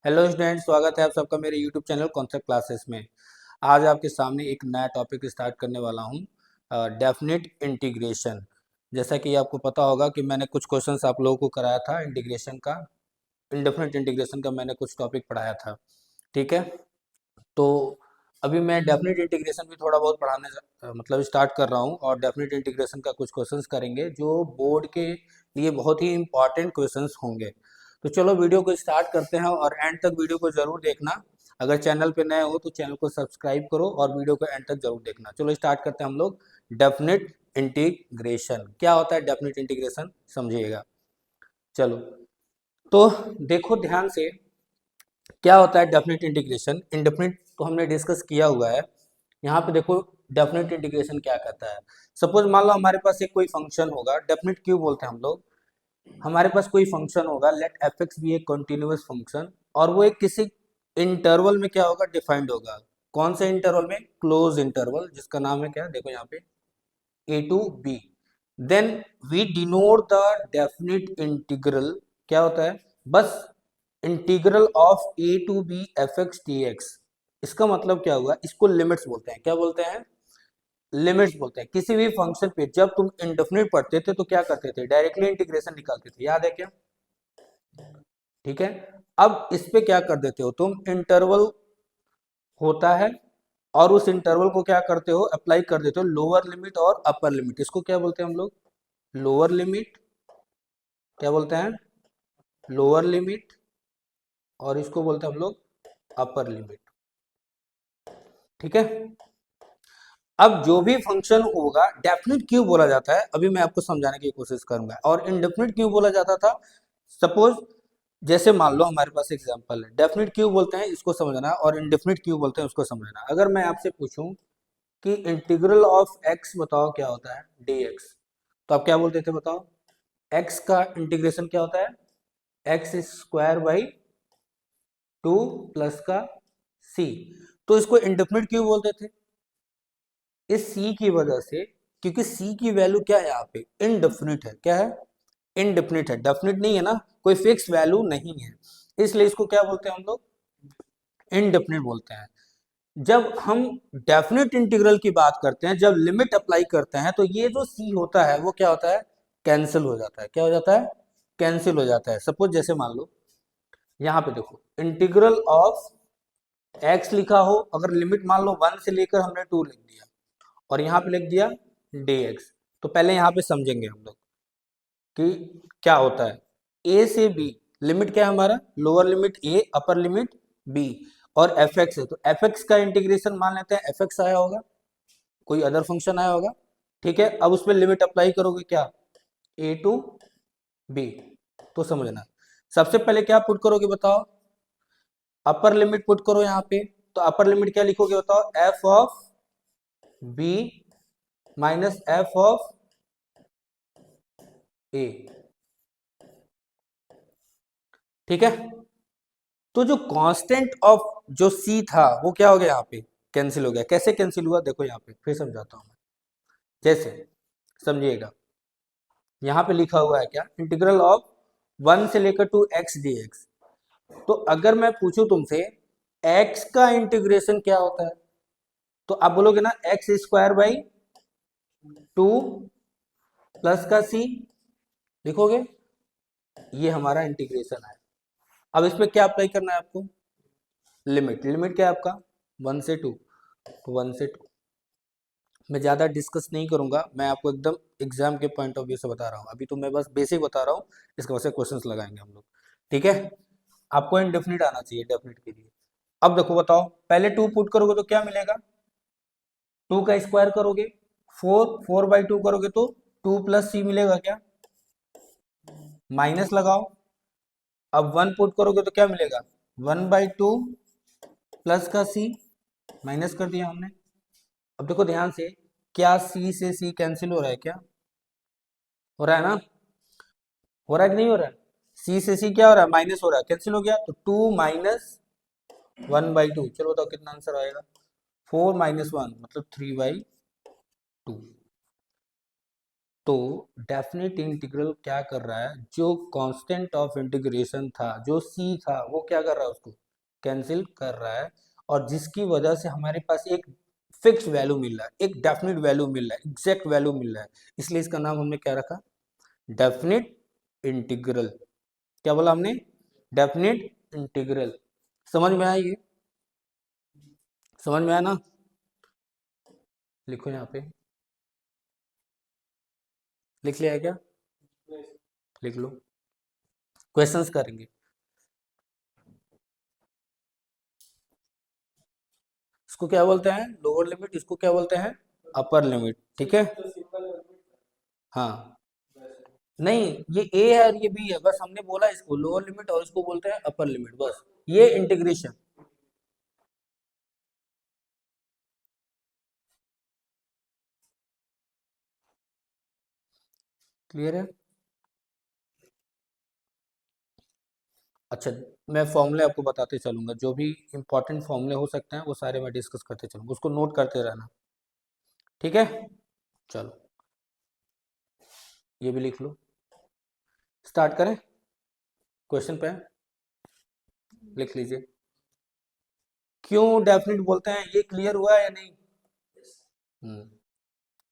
Hello student, स्वागत है आप सबका मेरे यूट्यूब चैनल कॉन्सेप्ट क्लासेस में। आज आपके सामने एक नया टॉपिक स्टार्ट करने वाला हूँ, डेफिनेट इंटीग्रेशन। जैसा कि आपको पता होगा कि मैंने कुछ क्वेश्चंस आप लोगों को कराया था इंटीग्रेशन का, इंडेफिनिट इंटीग्रेशन का मैंने कुछ टॉपिक पढ़ाया था। ठीक है, तो अभी मैं डेफिनेट इंटीग्रेशन भी थोड़ा बहुत पढ़ाने मतलब स्टार्ट कर रहा हूँ, और डेफिनेट इंटीग्रेशन का कुछ क्वेश्चंस करेंगे जो बोर्ड के लिए बहुत ही इंपॉर्टेंट क्वेश्चंस होंगे। तो चलो वीडियो को स्टार्ट करते हैं, और एंड तक वीडियो को ज़रूर देखना। अगर चैनल पे नए हो तो चैनल को सब्सक्राइब करो और वीडियो को एंड तक जरूर देखना। चलो स्टार्ट करते हैं हम लोग। डेफिनेट इंटीग्रेशन क्या होता है, डेफिनेट इंटीग्रेशन समझिएगा। चलो, तो देखो ध्यान से, क्या होता है डेफिनेट इंटीग्रेशन। इंडेफिनिट तो हमने डिस्कस किया हुआ है। यहाँ पे देखो डेफिनेट इंटीग्रेशन क्या कहता है। सपोज मान लो हमारे पास एक कोई फंक्शन होगा, डेफिनेट क्यों बोलते हैं हम लोग। हमारे पास कोई फंक्शन होगा, let f x be a continuous function, और वो एक किसी इंटरवल में क्या होगा, डिफाइंड होगा। कौन से इंटरवल में, क्लोज इंटरवल, जिसका नाम है क्या, देखो यहाँ पे A to B. Then we denote the definite integral. क्या होता है, बस integral of A to B F X d X. इसका मतलब क्या हुआ, इसको लिमिट्स बोलते हैं। क्या बोलते हैं, लिमिट्स बोलते हैं। किसी भी फंक्शन पे जब तुम इंडेफिनिट पढ़ते थे तो क्या करते थे, डायरेक्टली इंटीग्रेशन निकालते थे, याद है क्या। ठीक है, अब इस पे क्या कर देते हो तुम, इंटरवल होता है, और उस इंटरवल को क्या करते हो, अप्लाई कर देते हो लोअर लिमिट और अपर लिमिट। इसको क्या बोलते हैं हम लोग, लोअर लिमिट। क्या बोलते हैं, लोअर लिमिट, और इसको बोलते हैं हम लोग अपर लिमिट। ठीक है, अब जो भी फंक्शन होगा, डेफिनेट क्यों बोला जाता है अभी मैं आपको समझाने की कोशिश करूंगा, और इनडेफिनिट क्यों बोला जाता था। सपोज जैसे मान लो हमारे पास एग्जांपल है, डेफिनेट क्यों बोलते हैं इसको समझना, और इनडेफिनिट क्यों बोलते हैं उसको समझना। अगर मैं आपसे पूछूं कि इंटीग्रल ऑफ एक्स बताओ क्या होता है, डी एक्स, तो आप क्या बोलते थे बताओ। एक्स का इंटीग्रेशन क्या होता है, x square by two plus का सी। तो इसको इंडेफिनिट क्यों बोलते थे, इस सी की वजह से, क्योंकि सी की वैल्यू क्या है यहाँ पे, इनडेफिनिट है। क्या है, इनडेफिनिट है, डेफिनिट नहीं है ना, कोई फिक्स वैल्यू नहीं है, इसलिए इसको क्या बोलते हैं हम लोग, इनडेफिनिट बोलते हैं। जब हम डेफिनेट इंटीग्रल की बात करते हैं, जब लिमिट अप्लाई करते हैं, तो ये जो सी होता है वो क्या होता है, कैंसिल हो जाता है। क्या हो जाता है, कैंसिल हो जाता है। सपोज जैसे मान लो यहाँ पे देखो, इंटीग्रल ऑफ एक्स लिखा हो, अगर लिमिट मान लो 1 से लेकर हमने 2 लिख दिया, और यहाँ पे लिख दिया dx, तो पहले यहाँ पे समझेंगे हम लोग कि क्या होता है। a से b, लिमिट क्या है हमारा, lower limit a upper limit b, और एफ एक्स है, तो एफ एक्स का इंटीग्रेशन मान लेते हैं एफ एक्स आया होगा, कोई अदर फंक्शन आया होगा। ठीक है, अब उस पर लिमिट अप्लाई करोगे क्या, a टू b। तो समझना, सबसे पहले क्या पुट करोगे बताओ, अपर लिमिट पुट करो यहाँ पे। तो अपर लिमिट क्या लिखोगे बताओ, F of b minus F of A. ठीक है, तो जो कांस्टेंट ऑफ जो सी था वो क्या हो गया, यहाँ पे कैंसिल हो गया। कैसे कैंसिल हुआ, देखो यहाँ पे फिर समझाता हूँ मैं। जैसे समझिएगा, यहाँ पे लिखा हुआ है क्या, इंटीग्रल ऑफ 1 से लेकर टू एक्स डी एक्स। तो अगर मैं पूछूं तुमसे x का इंटीग्रेशन क्या होता है, तो आप बोलोगे ना x square by two plus का सी, लिखोगे। ये हमारा इंटीग्रेशन है। अब इस पे क्या अप्लाई करना है आपको, लिमिट। लिमिट क्या है आपका, 1 से 2, तो 1 से 2। मैं ज़्यादा डिस्कस नहीं करूंगा, मैं आपको एकदम एग्जाम के पॉइंट ऑफ व्यू से बता रहा हूँ। अभी तो मैं बस बेसिक बता रहा हूँ, इसके वजह से क्वेश्चंस लगाएंगे हम लोग। ठीक है, आपको इनडेफिनिट आना चाहिए डेफिनिट के लिए। अब देखो बताओ, पहले 2 पुट करोगे तो क्या मिलेगा, 2 का स्क्वायर करोगे 4, 4/2 करोगे तो 2 प्लस सी मिलेगा क्या, माइनस लगाओ। अब 1 पुट करोगे तो क्या मिलेगा, 1/2 प्लस का सी, माइनस कर दिया हमने। अब देखो ध्यान से, क्या सी से सी कैंसिल हो रहा है, क्या हो रहा है ना, हो रहा है कि नहीं हो रहा है। सी से सी क्या हो रहा है, माइनस हो रहा है, कैंसिल हो गया, तो 2 माइनस 1/2। चलो बताओ कितना आंसर आएगा, 4 माइनस 1 मतलब 3/2। तो डेफिनेट इंटीग्रल क्या कर रहा है, जो कांस्टेंट ऑफ इंटीग्रेशन था, जो सी था, वो क्या कर रहा है, उसको कैंसिल कर रहा है, और जिसकी वजह से हमारे पास एक फिक्स वैल्यू मिल रहा है, एक डेफिनेट वैल्यू मिल रहा है, एग्जैक्ट वैल्यू मिल रहा है। इसलिए इसका नाम हमने क्या रखा, डेफिनेट इंटीग्रल। क्या बोला हमने, डेफिनेट इंटीग्रल। समझ में आया ये, समझ में आया ना। लिखो यहाँ पे, लिख लिया है क्या, लिख लो, क्वेश्चंस करेंगे। इसको क्या बोलते हैं, लोअर लिमिट, इसको क्या बोलते हैं, अपर लिमिट। ठीक है, हाँ, नहीं, ये ए है और ये बी है, बस हमने बोला इसको लोअर लिमिट और इसको बोलते हैं अपर लिमिट, बस ये इंटीग्रेशन। क्लियर है। अच्छा, मैं फॉर्मूले आपको बताते चलूंगा, जो भी इंपॉर्टेंट फॉर्मूले हो सकते हैं वो सारे मैं डिस्कस करते चलूंगा, उसको नोट करते रहना। ठीक है, चलो ये भी लिख लो। स्टार्ट करें, क्वेश्चन पे लिख लीजिए। क्यों डेफिनेट बोलते हैं, ये क्लियर हुआ है या नहीं।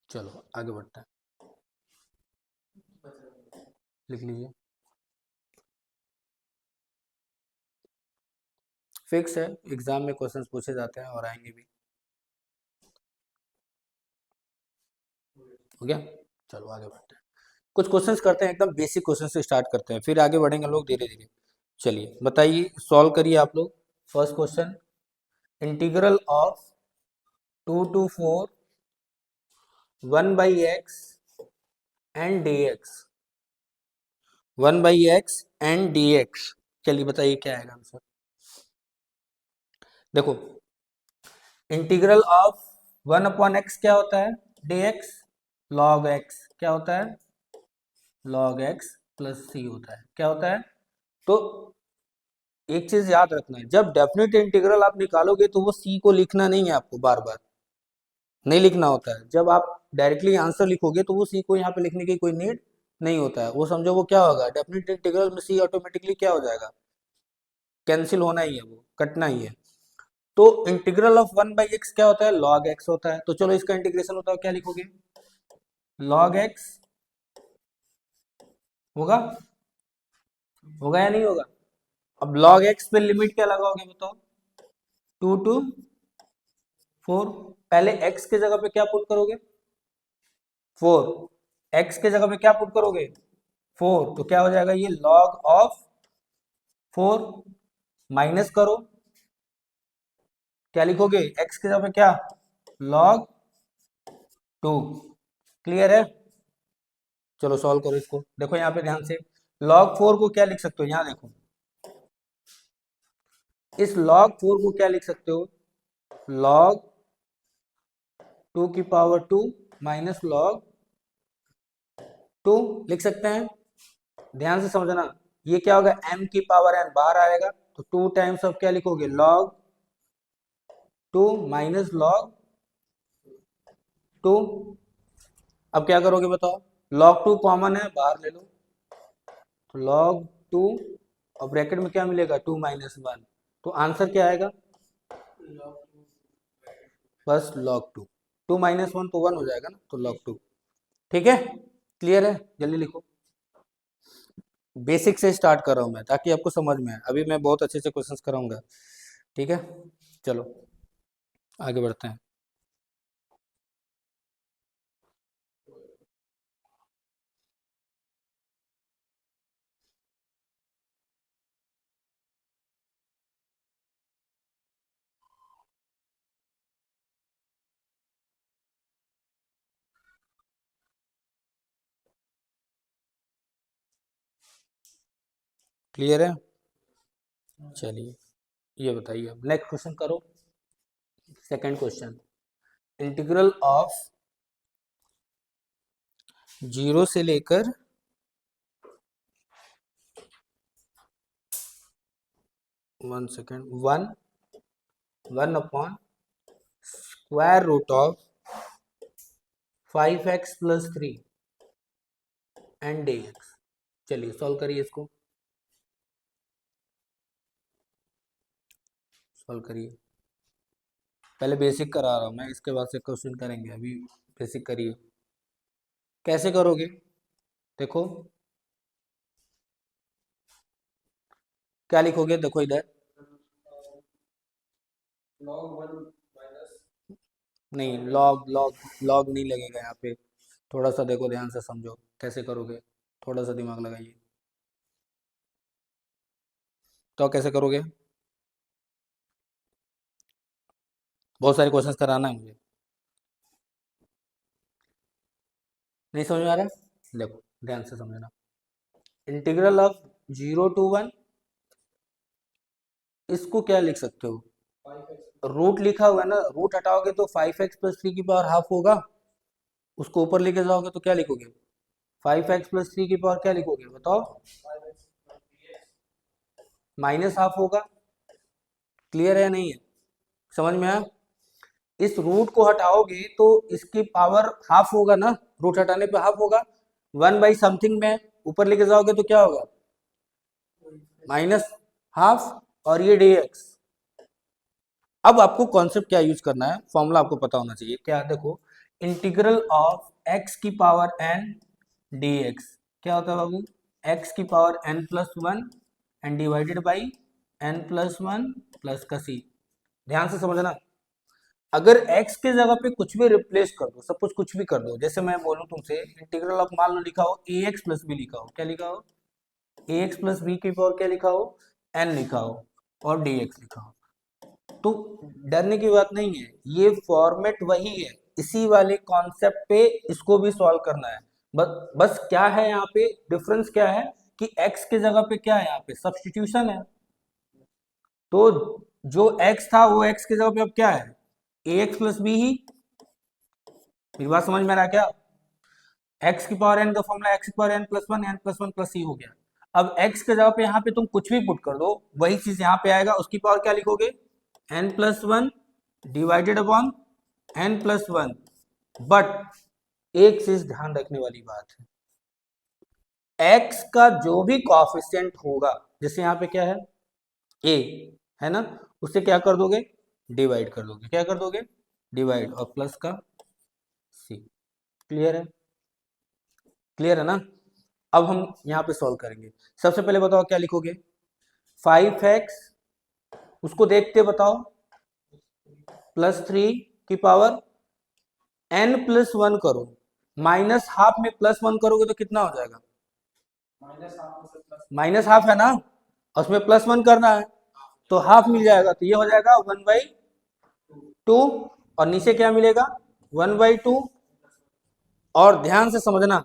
चलो आगे बढ़ते हैं, लिख लीजिए। फिक्स है, एग्जाम में क्वेश्चंस पूछे जाते हैं और आएंगे भी। हो गया, चलो आगे बढ़ते हैं। कुछ क्वेश्चंस करते हैं, एकदम बेसिक क्वेश्चन से स्टार्ट करते हैं, फिर आगे बढ़ेंगे लोग धीरे धीरे। चलिए बताइए, सॉल्व करिए आप लोग। First question, integral of 2 to 4 1/x and D x, 1/x and D x. चलिए बताइए क्या आएगा आंसर। देखो, इंटीग्रल ऑफ 1/x क्या होता है, डी एक्स, लॉग एक्स क्या होता है, लॉग एक्स प्लस सी होता है, क्या होता है। तो एक चीज याद रखना है, जब डेफिनेट इंटीग्रल आप निकालोगे तो वो सी को लिखना नहीं है, आपको बार बार नहीं लिखना होता है। जब आप डायरेक्टली आंसर लिखोगे तो वो सी को यहाँ पे लिखने की कोई नीड नहीं होता है। वो समझो वो क्या होगा, डेफिनेट इंटीग्रल में सी ऑटोमेटिकली क्या हो जाएगा, कैंसिल होना ही है, वो कटना ही है। तो इंटीग्रल ऑफ 1/x क्या होता है, लॉग एक्स होता है। तो चलो इसका इंटीग्रेशन होता है, क्या लिखोगे, लॉग एक्स होगा, होगा या नहीं होगा। अब लॉग एक्स पे लिमिट क्या लगाओगे बताओ, 2 to 4। पहले x के जगह पे क्या पुट करोगे, 4। x के जगह पे क्या पुट करोगे, 4, तो क्या हो जाएगा, ये लॉग ऑफ 4 माइनस करो, क्या लिखोगे, x की जगह पे क्या, log 2। क्लियर है। चलो सॉल्व करो इसको, देखो यहाँ पे ध्यान से, log 4 को क्या लिख सकते हो, यहाँ देखो, इस log 4 को क्या लिख सकते हो, log 2 की पावर 2 माइनस log 2 लिख सकते हैं। ध्यान से समझना, ये क्या होगा, m की पावर n बाहर आएगा, तो 2 टाइम्स ऑफ क्या लिखोगे, log 2 माइनस log 2। अब क्या करोगे बताओ, log 2 कॉमन है, बाहर ले लो, तो log 2 और ब्रैकेट में क्या मिलेगा, 2 - 1, तो आंसर क्या आएगा, बस log 2। 2 - 1 तो 1 हो जाएगा ना, तो log 2। ठीक है, क्लियर है, जल्दी लिखो। बेसिक से स्टार्ट कर रहा हूँ मैं, ताकि आपको समझ में आए, अभी मैं बहुत अच्छे से क्वेश्चंस कराऊंगा। ठीक है, चलो आगे बढ़ते हैं। क्लियर है, चलिए ये बताइए, अब नेक्स्ट क्वेश्चन करो। सेकंड क्वेश्चन, इंटीग्रल ऑफ 0 से लेकर 1 upon square root of 5x + 3 and d x. चलिए सॉल्व करिए इसको, सॉल्व करिए। पहले बेसिक करा रहा हूँ मैं, इसके बाद से क्वेश्चन करेंगे, अभी बेसिक करिए। कैसे करोगे देखो, क्या लिखोगे देखो इधर, नहीं लॉग लॉग लॉग नहीं लगेगा यहाँ पे। थोड़ा सा देखो, ध्यान से समझो कैसे करोगे, थोड़ा सा दिमाग लगाइए। तो कैसे करोगे, बहुत सारे क्वेश्चंस कराना है मुझे, नहीं समझ में आ रहा है? देखो ध्यान से समझना, इंटीग्रल ऑफ 0 to 1, इसको क्या लिख सकते हो, रूट लिखा हुआ है ना, रूट हटाओगे तो 5x+3 की पावर हाफ होगा, उसको ऊपर लेके जाओगे तो क्या लिखोगे, 5x+3 की पावर क्या लिखोगे बताओ, माइनस हाफ होगा। क्लियर है नहीं है, समझ में आया? इस रूट को हटाओगे तो इसकी पावर हाफ होगा ना, रूट हटाने पे हाफ होगा, 1/समथिंग में ऊपर लेके जाओगे तो क्या होगा, माइनस हाफ, और ये dx। अब आपको कॉन्सेप्ट क्या यूज करना है, फॉर्मूला आपको पता होना चाहिए क्या, देखो इंटीग्रल ऑफ x की पावर n dx क्या होता है बाबू, x की power n+1 and divided by n+1 plus का c। ध्यान से समझना, अगर x के जगह पे कुछ भी रिप्लेस कर दो, सब कुछ भी कर दो, जैसे मैं बोलूं तुमसे इंटीग्रल ऑफ, मान लो लिखा हो ax+b, लिखा हो क्या, लिखा हो ax+b की पावर क्या लिखा हो, n लिखा हो, और dx लिखा हो, तो डरने की बात नहीं है, ये फॉर्मेट वही है, इसी वाले कॉन्सेप्ट पे इसको भी सॉल्व करना है। बस क्या है यहाँ पे डिफरेंस, क्या है कि x के जगह पे क्या है, यहाँ पे सब्स्टिट्यूशन है, तो जो x था वो x के जगह पे अब क्या है, ax+b ही। मेरी बात समझ में आ रहा है क्या, x की पावर n का फॉर्मूला x की power n+1 n+1 plus c हो गया। अब x के जगह पे यहाँ पे तुम कुछ भी पुट कर दो, वही चीज यहाँ पे आएगा, उसकी पावर क्या लिखोगे, n+1 divided upon n+1। But एक चीज ध्यान रखने वाली बात है, x का जो भी कॉफिशिएंट होगा, जैसे यहाँ पे क्या है a है ना, उससे क्या कर दोगे, डिवाइड कर दोगे, क्या कर दोगे, डिवाइड, और प्लस का c। क्लियर है, क्लियर है ना? अब हम यहाँ पे सॉल्व करेंगे, सबसे पहले बताओ क्या लिखोगे, 5x, उसको देखते बताओ, +3 की पावर n+1 करो, माइनस हाफ में +1 करोगे तो कितना हो जाएगा, माइनस हाफ है ना, उसमें +1 करना है तो हाफ मिल जाएगा, तो ये हो जाएगा 1/2, और नीचे क्या मिलेगा 1/2। और ध्यान से समझना,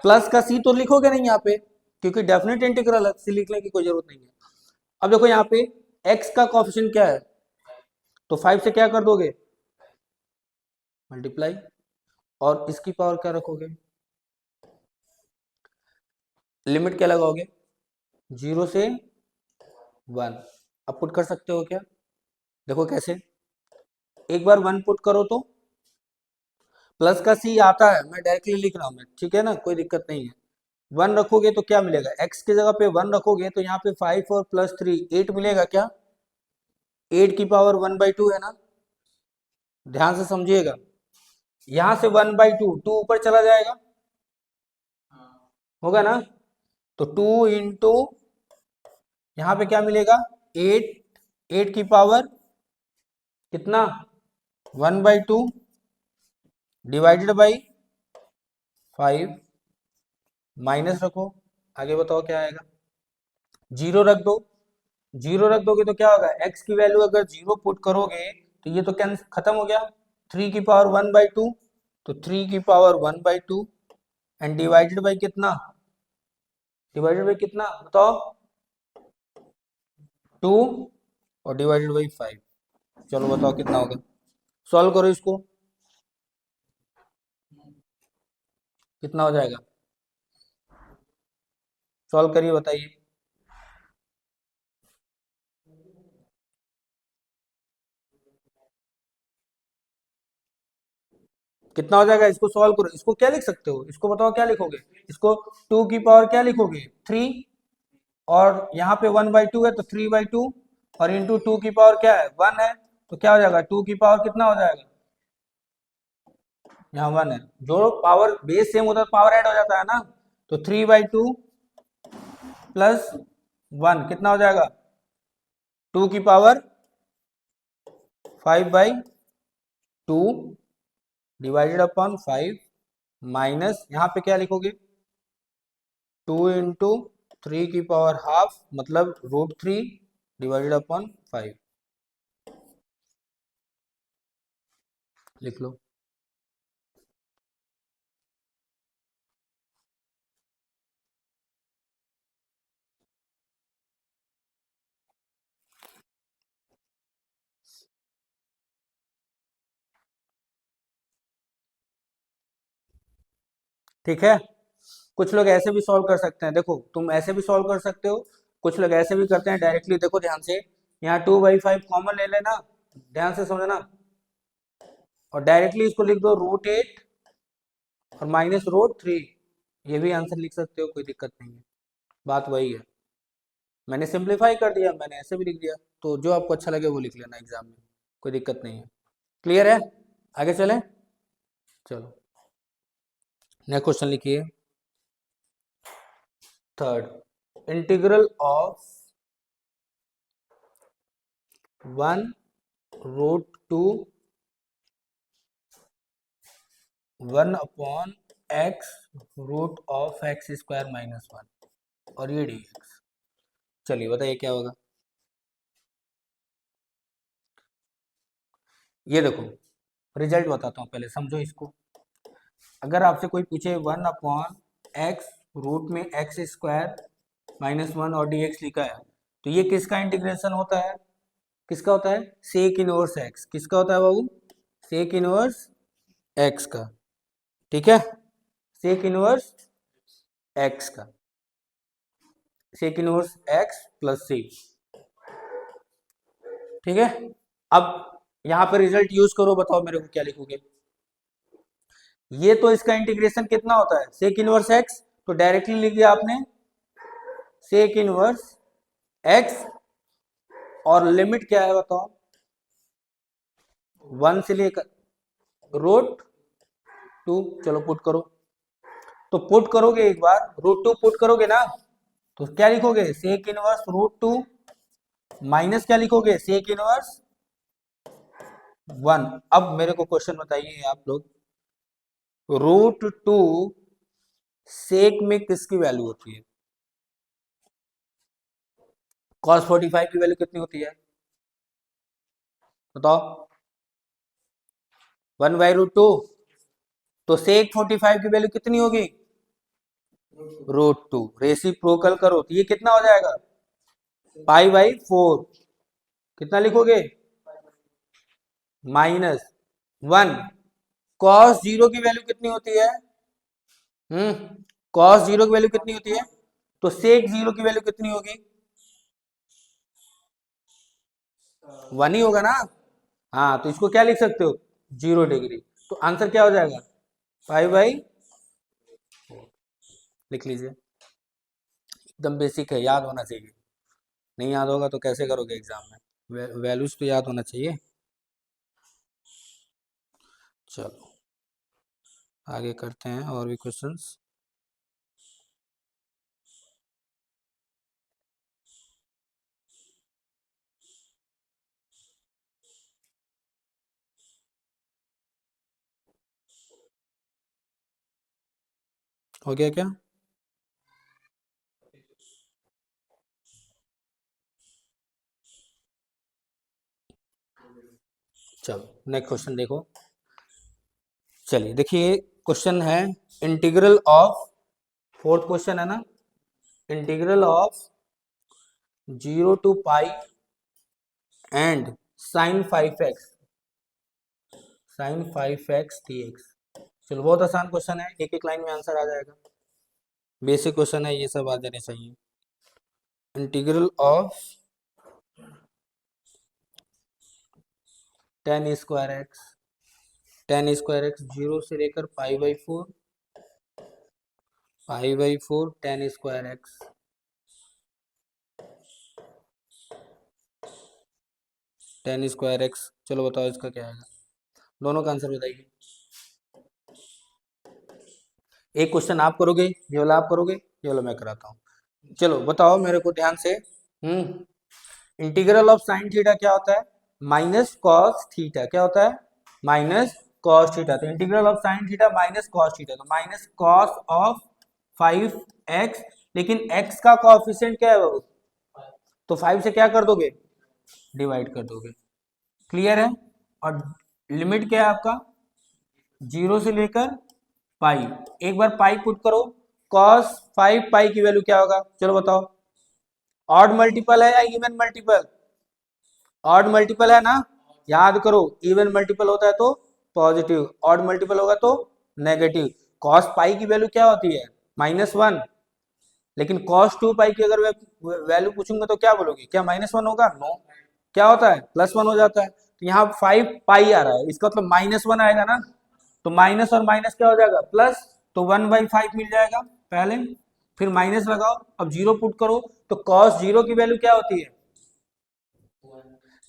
प्लस का सी तो लिखोगे नहीं यहाँ पे, क्योंकि डेफिनेट इंटीग्रल है, सी लिखने की कोई जरूरत नहीं है। अब देखो यहाँ पे x का कोएफिशिएंट क्या है, तो 5 से क्या कर दोगे, मल्टीप्लाई, और इसकी पावर क्या रखोगे, लिमिट क्या लगाओगे, 0 से 1। अब पुट कर सकते हो क्या, देखो कैसे, एक बार 1 पुट करो तो प्लस का सी आता है, मैं डायरेक्टली लिख रहा हूं मैं, ठीक है ना, कोई दिक्कत नहीं है। 1 रखोगे तो क्या मिलेगा, x की जगह पे 1 रखोगे तो यहाँ पे 5 और +3 8 मिलेगा क्या, 8 की पावर 1/2 है ना, ध्यान से समझिएगा, यहां से 1/2, 2 ऊपर चला जाएगा, होगा ना, तो 2 इंटू यहाँ पे क्या मिलेगा, 8, 8 की पावर कितना, 1/2 डिवाइडेड बाई 5, माइनस रखो, आगे बताओ क्या आएगा, 0 रख दो, 0 रख दोगे तो क्या होगा, x की वैल्यू अगर 0 पुट करोगे तो ये तो कैंसिल खत्म हो गया, 3 की पावर 1/2, तो 3 की पावर 1/2 एंड डिवाइडेड बाई कितना, डिवाइडेड बाई कितना बताओ, 2, और डिवाइडेड बाई 5। चलो बताओ कितना होगा, सॉल्व करो इसको, कितना हो जाएगा, सॉल्व करिए बताइए, कितना हो जाएगा, इसको सॉल्व करो, इसको क्या लिख सकते हो, इसको बताओ क्या लिखोगे, इसको 2 की पावर क्या लिखोगे 3, और यहाँ पे 1/2 है तो 3/2, और इंटू 2 की पावर क्या है 1 है, तो क्या हो जाएगा 2 की पावर कितना हो जाएगा, यहाँ 1 है, जो पावर बेस सेम होता है पावर ऐड हो जाता है ना, तो 3/2 प्लस 1 कितना हो जाएगा 2 की पावर 5/2 डिवाइडेड अपॉन 5 माइनस यहाँ पे क्या लिखोगे 2 इंटू 3 की पावर हाफ मतलब √3 डिवाइडेड अपॉन 5 लिख लो। ठीक है, कुछ लोग ऐसे भी सॉल्व कर सकते हैं, देखो तुम ऐसे भी सॉल्व कर सकते हो, कुछ लोग ऐसे भी करते हैं डायरेक्टली, देखो ध्यान से, यहाँ 2/5 कॉमन ले लेना, ध्यान से समझना, और डायरेक्टली इसको लिख दो √8 और माइनस √3, ये भी आंसर लिख सकते हो, कोई दिक्कत नहीं है, बात वही है, मैंने सिंप्लीफाई कर दिया, मैंने ऐसे भी लिख दिया, तो जो आपको अच्छा लगे वो लिख लेना एग्जाम में, कोई दिक्कत नहीं है। क्लियर है, आगे चलें, चलो नेक्स्ट क्वेश्चन लिखिए, third, integral of 1√2 1/x √(x²-1) और ये dx, चलिए बताइए क्या होगा। ये देखो रिजल्ट बताता हूँ, पहले समझो इसको, अगर आपसे कोई पूछे 1/x रूट में (x²-1) और dx लिखा है, तो ये किसका इंटीग्रेशन होता है, किसका होता है सेक इनवर्स x, किसका होता है बाबू सेक इनवर्स x का, ठीक है, सेक इनवर्स x का, sec inverse x plus c, ठीक है। अब यहाँ पे रिजल्ट यूज करो, बताओ मेरे को क्या लिखोगे, ये तो इसका इंटीग्रेशन कितना होता है सेक इनवर्स x, तो डायरेक्टली लिख दिया आपने सेक इनवर्स x, और लिमिट क्या है बताओ 1 से लेकर √2, चलो पुट करो, तो पुट करोगे एक बार √2 पुट करोगे ना, तो क्या लिखोगे सेक इनवर्स √2 माइनस क्या लिखोगे सेक इनवर्स 1। अब मेरे को क्वेश्चन बताइए आप लोग, √2 सेक में किसकी वैल्यू होती है, cos 45 की वैल्यू कितनी होती है बताओ 1/√2, तो सेक 45 की वैल्यू कितनी होगी √2, रेसिप्रोकल करो तो ये कितना हो जाएगा π/4, कितना लिखोगे -1, cos 0 की वैल्यू कितनी होती है, cos 0 की वैल्यू कितनी होती है, तो सेक 0 की वैल्यू कितनी होगी 1 ही होगा ना, हाँ तो इसको क्या लिख सकते हो 0 डिग्री, तो आंसर क्या हो जाएगा π/4, लिख लीजिए, एकदम बेसिक है, याद होना चाहिए, नहीं याद होगा तो कैसे करोगे एग्जाम में, वैल्यूज तो याद होना चाहिए। चलो आगे करते हैं और भी क्वेश्चंस, हो गया क्या, चलो नेक्स्ट क्वेश्चन देखो, चलिए देखिए क्वेश्चन है इंटीग्रल ऑफ, फोर्थ क्वेश्चन है ना, integral of 0 to π and sin 5x dx, चलो बहुत आसान क्वेश्चन है, एक एक लाइन में आंसर आ जाएगा, बेसिक क्वेश्चन है, ये सब आ जाने चाहिए। Integral of tan² x ten square x 0 से लेकर pi by four ten square x, ten square x. चलो बताओ इसका क्या आएगा, दोनों का आंसर बताइए। एक क्वेश्चन आप करोगे, ये वाला आप करोगे, ये वाला मैं कराता हूँ। चलो बताओ मेरे को ध्यान से। इंटीग्रल ऑफ साइन थीटा क्या होता है? Minus cos theta. क्या होता है? Minus cos theta. तो integral of sine theta minus cos theta, तो माइनस कॉस ऑफ 5x, लेकिन x का कोएफिशिएंट क्या है बाबू? तो 5 से क्या कर दोगे? डिवाइड कर दोगे। क्लियर है? और लिमिट क्या है आपका? 0 से लेकर पाई। एक बार पाई पुट करो, cos 5 पाई की वैल्यू क्या होगा? चलो बताओ। ऑड मल्टीपल है या इवन मल्टीपल? ऑड मल्टीपल है ना, याद करो। इवन मल्टीपल होता है तो पॉजिटिव, ऑड मल्टीपल होगा तो नेगेटिव। कॉस पाई की वैल्यू क्या होती है? -1। लेकिन कॉस 2 पाई की अगर वैल्यू पूछूंगा तो क्या बोलोगे? क्या -1 होगा? नो। क्या होता है? +1 हो जाता है। तो यहाँ 5 पाई आ रहा है, इसका मतलब -1 आएगा ना, तो माइनस और माइनस क्या हो जाएगा? प्लस। तो 1/5 मिल जाएगा पहले, फिर माइनस लगाओ, अब 0 पुट करो, तो कॉस 0 की वैल्यू क्या होती है?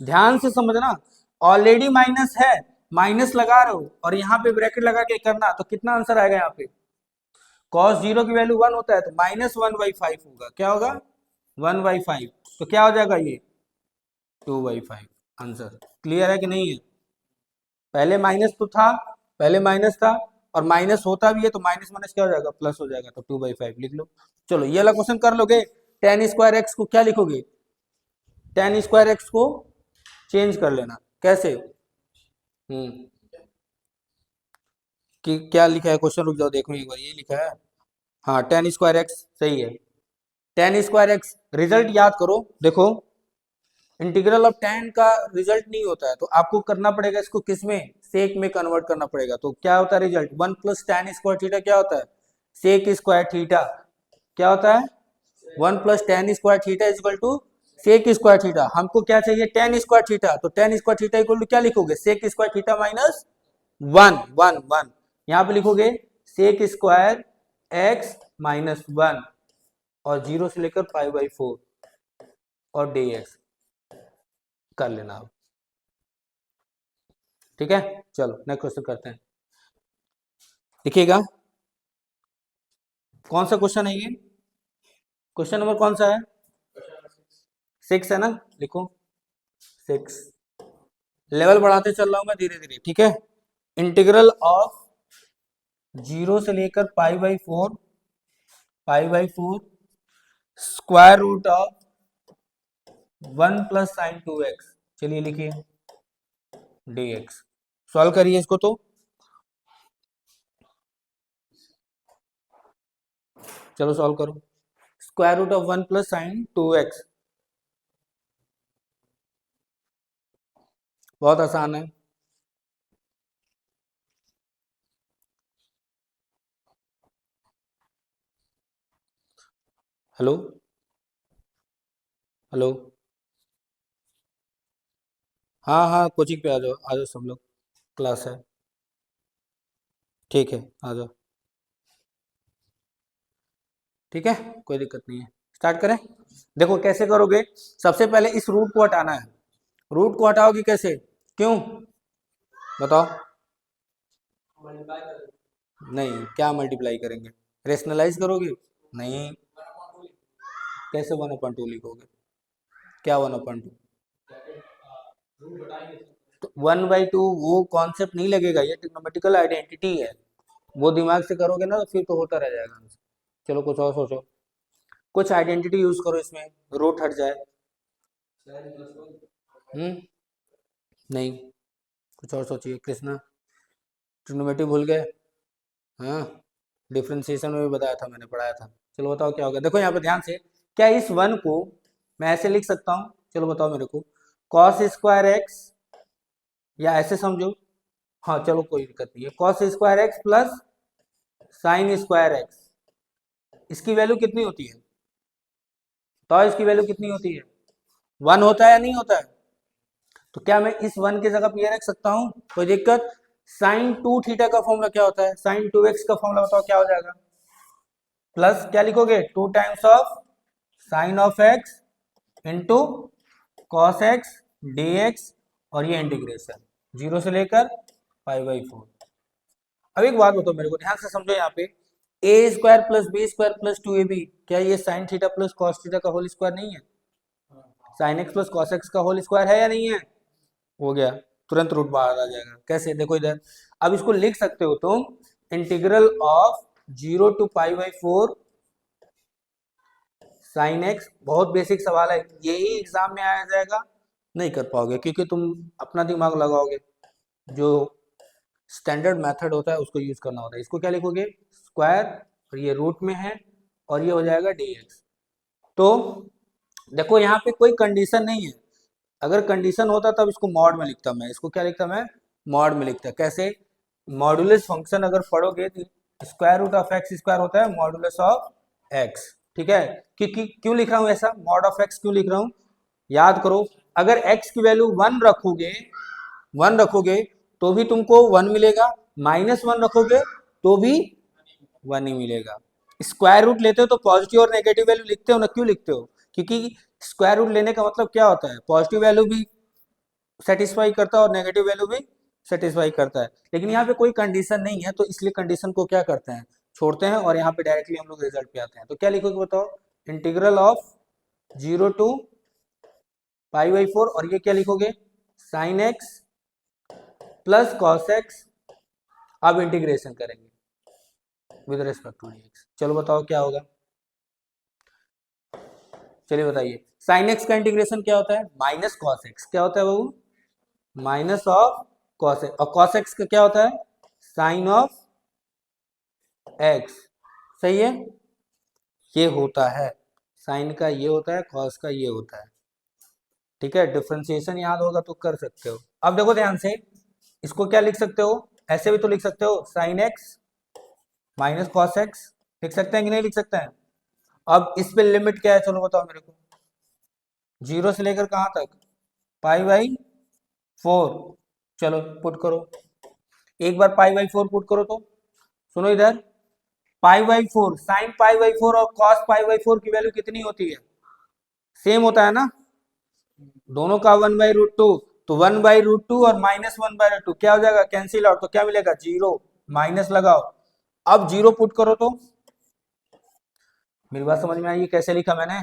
ध्यान से समझना, ऑलरेडी माइनस है, माइनस लगा रहे हो और यहाँ पे ब्रैकेट लगा के करना, तो कितना आंसर आएगा यहाँ पे? कॉस 0 की वैल्यू 1 होता है, तो -1/5 होगा। क्या होगा? 1/5। तो क्या हो जाएगा ये? 2/5 आंसर। क्लियर है कि नहीं है? पहले माइनस तो था, पहले माइनस था, और माइनस होता भी है तो माइनस माइनस क्या हो जाएगा? प्लस हो जाएगा, तो 2/5 लिख लो। चलो ये वाला क्वेश्चन कर लोगे। टेन स्क्वायर एक्स को क्या लिखोगे? टेन स्क्वायर एक्स को चेंज कर लेना। कैसे? हम्म कि क्या लिखा है क्वेश्चन? रुक जाओ देखो एक बार, ये लिखा है। हाँ, टेन स्क्वायर एक्स सही है। टेन स्क्वायर एक्स रिजल्ट याद करो। देखो, इंटीग्रल ऑफ टेन का रिजल्ट नहीं होता है, तो आपको करना पड़ेगा इसको किस में? सेक में कन्वर्ट करना पड़ेगा। तो क्या होता है रिजल्ट? 1 + tan स्क्वायर थीटा क्या होता है? Sec square theta. क्या होता है? 1 + tan square theta is equal to sec square theta. हमको क्या चाहिए? tan square theta. तो tan square theta equal to क्या लिखोगे? सेक स्क्वायर थीटा माइनस 1 यहाँ पे लिखोगे सेक स्क्वायर एक्स -1 और 0 से लेकर π/4 और dx कर लेना अब। ठीक है, चलो नेक्स्ट क्वेश्चन करते हैं। देखिएगा कौन सा क्वेश्चन है ये? क्वेश्चन नंबर कौन सा है? 6 है ना, लिखो 6। लेवल बढ़ाते चल रहा हूं मैं धीरे धीरे, ठीक है। इंटीग्रल ऑफ 0 से लेकर π/4 स्क्वायर रूट ऑफ 1 + sin2x, चलिए लिखिए dx। सॉल्व करिए इसको। तो चलो सॉल्व करो। स्क्वायर रूट ऑफ 1 + sin2x, बहुत आसान है। Hello, hello. हाँ हाँ, कोचिंग पे आ जाओ सब लोग, क्लास है। ठीक है, आ जाओ। ठीक है, कोई दिक्कत नहीं है। स्टार्ट करें। देखो कैसे करोगे, सबसे पहले इस रूट को हटाना है। रूट को हटाओगे कैसे? क्यों बताओ? नहीं, क्या मल्टीप्लाई करेंगे? रेशनलाइज करोगे? नहीं। कैसे 1/2 लिखोगे? क्या 1/2? तो 1/2 वो कॉन्सेप्ट नहीं लगेगा, ये ट्रिग्नोमेट्रिकल आइडेंटिटी है। वो दिमाग से करोगे ना तो फिर तो होता रह जाएगा। चलो कुछ और सोचो, कुछ आइडेंटिटी यूज करो इसमें, रूट हट जाए। हम्म नहीं, कुछ और सोचिए कृष्णा। ट्रिग्नोमेट्री भूल गए? हाँ, डिफ्रेंसिएशन में भी बताया था, मैंने पढ़ाया था। चलो बताओ क्या होगा। देखो यहाँ पे ध्यान से, क्या इस 1 को मैं ऐसे लिख सकता हूँ? चलो बताओ मेरे को। कॉस स्क्वायर एक्स, या ऐसे समझो। हाँ चलो कोई दिक्कत नहीं है। Cos square x plus sine square x, इसकी वैल्यू कितनी होती है? तो इसकी वैल्यू कितनी होती है? 1 होता है या नहीं होता है? तो क्या मैं इस 1 की जगह पे ये रख सकता हूँ? कोई दिक्कत? साइन 2 थीटा का फॉर्मूला क्या होता है? साइन 2x का फॉर्मूला बताओ क्या हो जाएगा? प्लस क्या लिखोगे? 2 times of sine of x into cos x D x, और ये इंटीग्रेशन 0 से लेकर π/4। अब एक बात बताओ मेरे को, ध्यान से समझो, यहाँ पे A square plus B square plus 2ab, क्या ये sine theta plus cos theta का होल स्क्वायर नहीं है? Sine X plus cos X का होल स्क्वायर है या नहीं है? हो गया, तुरंत रूट बाहर आ जाएगा। कैसे? देखो इधर, अब इसको लिख सकते हो तुम, integral of 0 to π/4 sine X. बहुत बेसिक सवाल है, यही एग्जाम में आया जाएगा, नहीं कर पाओगे क्योंकि तुम अपना दिमाग लगाओगे, जो स्टैंडर्ड मेथड होता है उसको यूज करना होता है। इसको क्या लिखोगे? स्क्वायर, और ये रूट में है, और ये हो जाएगा dx। तो देखो यहाँ पे कोई कंडीशन नहीं है, अगर कंडीशन होता तब इसको मॉड में लिखता मैं। इसको क्या लिखता मैं? मॉड में लिखता। कैसे? मॉडुलस फंक्शन अगर पढ़ोगे तो square root of x square होता है मॉडुलस ऑफ एक्स। ठीक है, क्योंकि क्यों लिख रहा हूँ ऐसा, मॉड ऑफ एक्स क्यों लिख रहा हूँ? याद करो, अगर एक्स की वैल्यू 1 रखोगे तो भी तुमको 1 मिलेगा, -1 रखोगे तो भी 1 ही मिलेगा। स्क्वायर रूट लेते हो तो पॉजिटिव और नेगेटिव वैल्यू लिखते हो ना, क्यों लिखते हो? क्योंकि स्क्वायर रूट लेने का मतलब क्या होता है? पॉजिटिव वैल्यू भी सेटिस्फाई करता है और नेगेटिव वैल्यू भी सेटिस्फाई करता है। लेकिन यहाँ पे कोई कंडीशन नहीं है, तो इसलिए कंडीशन को क्या करते हैं? छोड़ते हैं, और यहाँ पे डायरेक्टली हम लोग रिजल्ट पे आते हैं। तो क्या लिखोगे बताओ? इंटीग्रल ऑफ 0 टू π/4, और ये क्या लिखोगे? Sign X plus cos x. अब इंटीग्रेशन करेंगे विद रिस्पेक्ट टू dx। चलो बताओ क्या होगा? चलिए बताइए, साइन एक्स का इंटीग्रेशन क्या होता है? Minus cos X. क्या होता है बाबू? Minus of cos X. और कॉस एक्स का क्या होता है? Sine of X. सही है, ये होता है साइन का, ये होता है कॉस का, ये होता है। ठीक है, डिफरेंशिएशन याद होगा तो कर सकते हो। अब देखो ध्यान से, इसको क्या लिख सकते हो? ऐसे भी तो लिख सकते हो, sine x minus cos x. लिख सकते हैं कि नहीं लिख सकते हैं? अब इस पे लिमिट क्या है, चलो बताओ मेरे को। 0 से लेकर कहां तक? π/4। चलो पुट करो, एक बार π/4 पुट करो तो सुनो इधर, π/4, साइन π/4 और कॉस π/4 की वैल्यू कितनी होती है? सेम होता है ना, दोनों का 1/√2। तो 1/√2 और -1/√2 क्या हो जाएगा? Cancel out. तो क्या मिलेगा? 0। माइनस लगाओ, अब 0 पुट करो तो, मेरी बात समझ में आई? कैसे लिखा मैंने?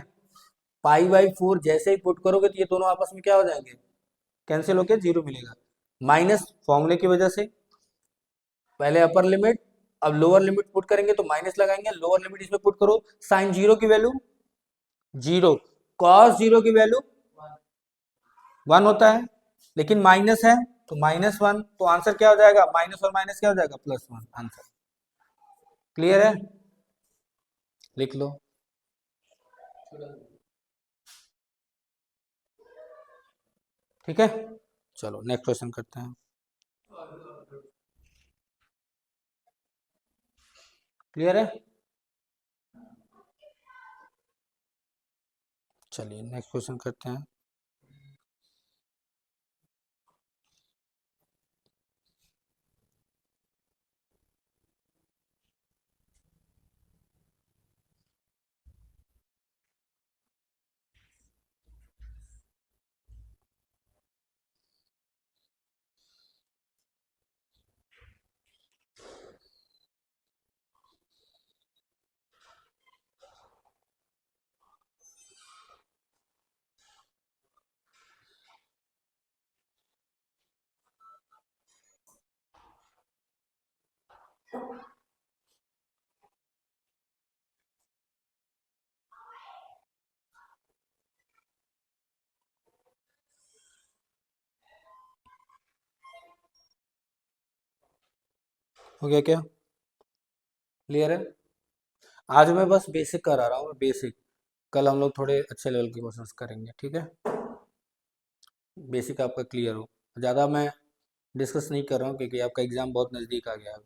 π/4 जैसे ही पुट करोगे तो ये दोनों आपस में क्या हो जाएंगे? कैंसिल होके 0 मिलेगा। माइनस फॉर्मूले की वजह से, पहले अपर लिमिट, अब लोअर लिमिट पुट करेंगे तो माइनस लगाएंगे, लोअर लिमिट इसमें पुट करो। साइन 0 की वैल्यू 0, कॉस 0 की वैल्यू 1 होता है, लेकिन माइनस है तो -1। तो आंसर क्या हो जाएगा? माइनस और माइनस क्या हो जाएगा? +1 आंसर। क्लियर है? लिख लो। ठीक है, चलो नेक्स्ट क्वेश्चन करते हैं। क्लियर है? चलिए नेक्स्ट क्वेश्चन करते हैं। हो गया क्या? क्लियर है? आज मैं बस बेसिक करा रहा हूँ, बेसिक। कल हम लोग थोड़े अच्छे लेवल के क्वेश्चंस करेंगे। ठीक है, बेसिक आपका क्लियर हो। ज़्यादा मैं डिस्कस नहीं कर रहा हूँ क्योंकि आपका एग्ज़ाम बहुत नज़दीक आ गया है।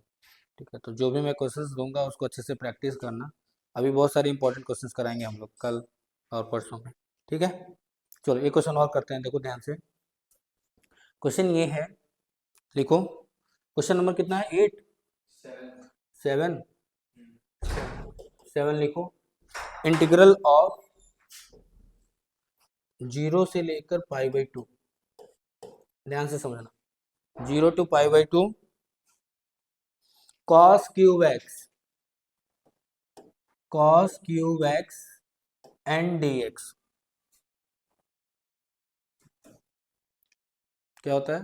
ठीक है, तो जो भी मैं क्वेश्चंस दूंगा उसको अच्छे से प्रैक्टिस करना। अभी बहुत सारे इंपॉर्टेंट क्वेश्चंस कराएंगे हम लोग कल और परसों में। ठीक है, चलो एक क्वेश्चन और करते हैं, देखो ध्यान से। क्वेश्चन ये है, लिखो, क्वेश्चन नंबर कितना है? 8, 7, 7 लिखो। इंटीग्रल ऑफ 0 से लेकर π/2, ध्यान से समझना, 0 to π/2 cos cube x and dx क्या होता है?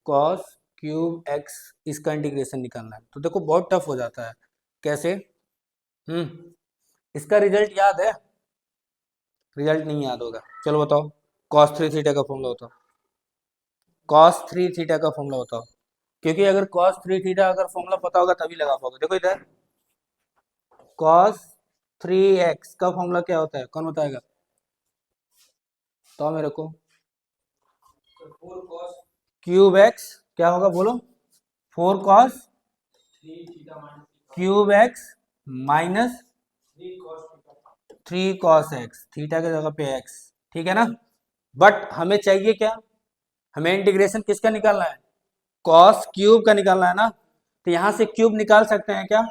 cos क्यूब x, इसका इंटीग्रेशन निकालना है। तो देखो बहुत टफ हो जाता है। कैसे? इसका रिजल्ट याद है? रिजल्ट नहीं याद होगा, चलो बताओ। cos 3 थीटा का फॉर्मूला बताओ। cos 3 थीटा का फॉर्मूला बताओ, क्योंकि अगर cos 3 थीटा अगर फॉर्मूला पता होगा तभी लगा पाओगे। देखो इधर cos 3x का फॉर्मूला क्या होता है? कौन बताएगा? तो मेरे को क्यूब x क्या होगा बोलो? 4 cos cube x minus 3 cos x, theta की जगह पे x, ठीक है ना। बट हमें चाहिए क्या? हमें इंटीग्रेशन किसका निकालना है? cos क्यूब का निकालना है ना। तो यहां से क्यूब निकाल सकते हैं क्या?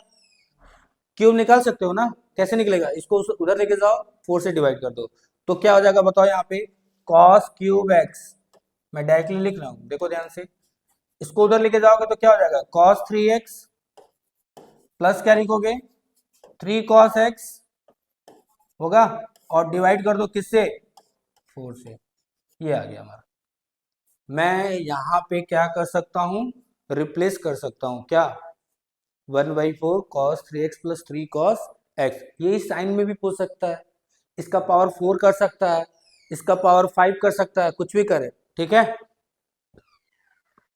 क्यूब निकाल सकते हो ना। कैसे निकलेगा? इसको उधर लेके जाओ, 4 से डिवाइड कर दो, तो क्या हो जाएगा बताओ? यहाँ पे cos क्यूब x, मैं डायरेक्टली लिख रहा हूं, देखो ध्यान से। इसको उधर लेके जाओगे तो क्या हो जाएगा? cos 3x प्लस क्या लिखोगे? 3 cos x होगा, और डिवाइड कर दो किससे? 4 से। ये आ गया हमारा। मैं यहाँ पे क्या कर सकता हूँ? रिप्लेस कर सकता हूँ क्या? 1/4 cos 3x plus 3 cos x, ये साइन में भी पूछ सकता है, इसका पावर 4 कर सकता है, इसका पावर 5 कर सकता है, कुछ भी करे, ठीक है।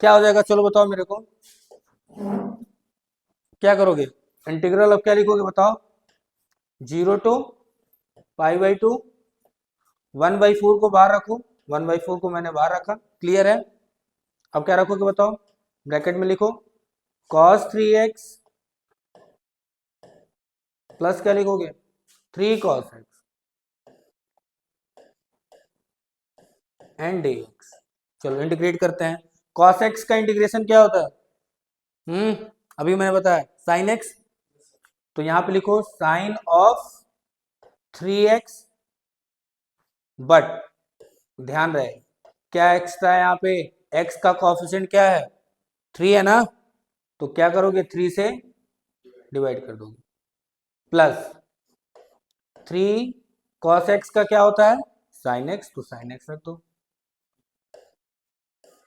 क्या हो जाएगा चलो बताओ मेरे को। क्या करोगे? इंटीग्रल अब क्या लिखोगे बताओ? 0 to π/2, 1/4 को बाहर रखो, 1/4 को मैंने बाहर रखा, क्लियर है। अब क्या रखोगे बताओ? ब्रैकेट में लिखो cos 3x प्लस क्या लिखोगे? 3 cos x एंड dx। चलो इंटीग्रेट करते हैं। cos x का इंटीग्रेशन क्या होता है? अभी मैंने बताया sin x, तो यहां पे लिखो साइन ऑफ 3x, बट ध्यान रहे क्या एक्स्ट्रा है यहाँ पे? x का कोएफिशिएंट क्या है? 3 है ना, तो क्या करोगे? 3 से डिवाइड कर दोगे, प्लस 3 cos x का क्या होता है? sin x, तो sin x रख दो।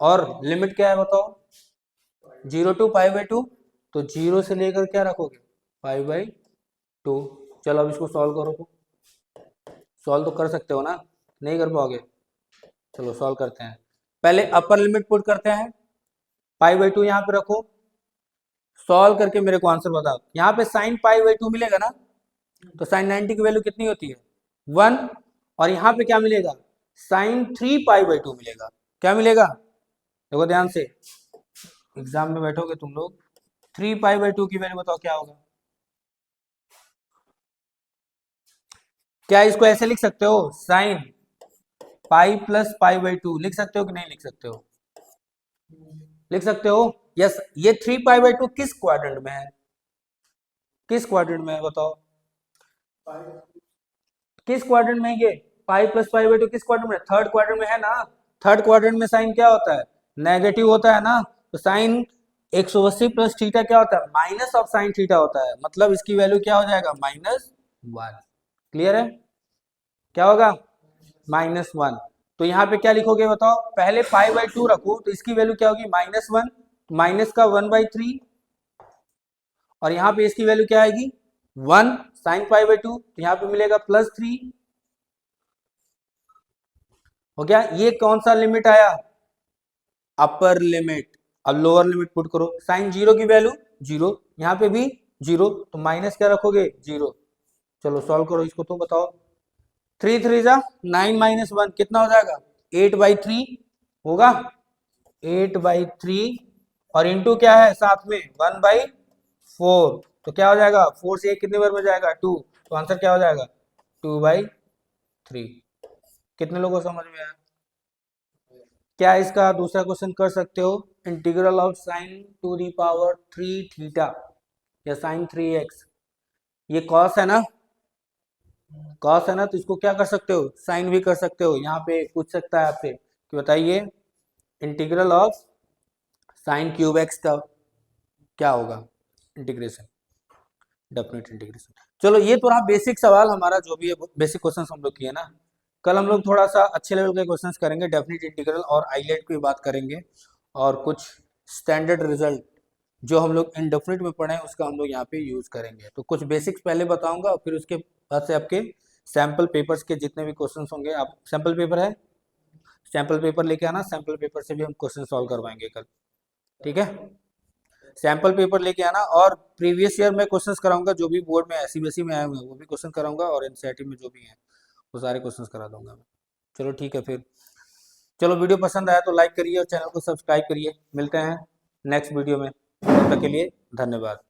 और लिमिट क्या है बताओ? 0 to π/2, तो 0 से लेकर क्या रखोगे? π/2। चलो अब इसको सॉल्व करो, तो सॉल्व तो कर सकते हो ना? नहीं कर पाओगे? चलो सॉल्व करते हैं। पहले अपर लिमिट पुट करते हैं, π/2 यहाँ पे रखो, सॉल्व करके मेरे को आंसर बताओ। यहाँ पे साइन π/2 मिलेगा ना, तो साइन 90 की वैल्यू कितनी होती है? 1। और यहाँ पे क्या मिलेगा? साइन 3 π/2 मिलेगा। क्या मिलेगा? देखो ध्यान से, एग्जाम में बैठोगे तुम लोग, 3 π/2 की वैल्यू बताओ क्या होगा? क्या इसको ऐसे लिख सकते हो? साइन पाई प्लस π/2 लिख सकते हो कि नहीं लिख सकते हो? लिख सकते हो। यस, ये 3 π/2 किस क्वाड्रेंट में है? किस क्वाड्रेंट में है बताओ? किस क्वाड्रेंट में है ये? पाई प्लस π/2 किस क्वाड्रेंट में? थर्ड क्वाड्रेंट में है ना। थर्ड क्वाड्रेंट में साइन क्या होता है? नेगेटिव होता है ना। तो साइन 180 प्लस थीटा क्या होता है? माइनस ऑफ साइन थीटा होता है, मतलब इसकी वैल्यू क्या हो जाएगा? -1। क्लियर है? क्या होगा? -1। तो यहाँ पे क्या लिखोगे बताओ? पहले π/2 रखो, तो इसकी वैल्यू क्या होगी? -1, माइनस का 1/3, और यहाँ पे इसकी वैल्यू क्या आएगी? 1 साइन π/2, तो यहाँ पे मिलेगा +3। हो गया। ये कौन सा लिमिट आया? Upper limit. अब लोअर लिमिट पुट करो, साइन 0 की वैल्यू 0, यहाँ पे भी 0, तो माइनस क्या रखोगे? 0। चलो सॉल्व करो इसको, तो बताओ। 3 3 जा 9 - 1 कितना हो जाएगा? 8/3 होगा। 8/3, और इंटू क्या है साथ में? 1/4, तो क्या हो जाएगा? 4 से 1 कितने बार में जाएगा? 2, तो आंसर क्या हो जाएगा? 2/3। कितने लोगों को समझ में आया? क्या इसका दूसरा क्वेश्चन कर सकते हो? Integral of sine to the power 3 theta या साइन 3x, ये कॉस है ना, कॉस है ना, तो इसको क्या कर सकते हो, साइन भी कर सकते हो। यहाँ पे पूछ सकता है आपसे कि बताइए integral of sine cube x का क्या होगा, इंटीग्रेशन, डेफिनेट इंटीग्रेशन। चलो ये तो रहा बेसिक सवाल हमारा, जो भी है बेसिक क्वेश्चन हम लोग किए ना। कल हम लोग थोड़ा सा अच्छे लेवल के क्वेश्चंस करेंगे, डेफिनेट इंटीग्रल और आइलेट की बात करेंगे, और कुछ स्टैंडर्ड रिजल्ट जो हम लोग इंडेफिनिट में पढ़े हैं उसका हम लोग यहाँ पे यूज करेंगे। तो कुछ बेसिक्स पहले बताऊंगा, और फिर उसके बाद से आपके सैम्पल पेपर्स के जितने भी क्वेश्चन होंगे, आप सैम्पल पेपर है, सैम्पल पेपर लेके आना, सैम्पल पेपर से भी हम क्वेश्चन सॉल्व करवाएंगे कल, ठीक है। सैम्पल पेपर लेके आना, और प्रीवियस ईयर में क्वेश्चंस कराऊंगा, जो भी बोर्ड में सीबीएसई में आए हुए हैं वो भी क्वेश्चन कराऊंगा, और एनसीईआरटी में जो भी हैं वो सारे क्वेश्चंस करा दूंगा मैं। चलो ठीक है फिर, चलो वीडियो पसंद आया तो लाइक करिए और चैनल को सब्सक्राइब करिए। मिलते हैं नेक्स्ट वीडियो में, तब तक के लिए धन्यवाद।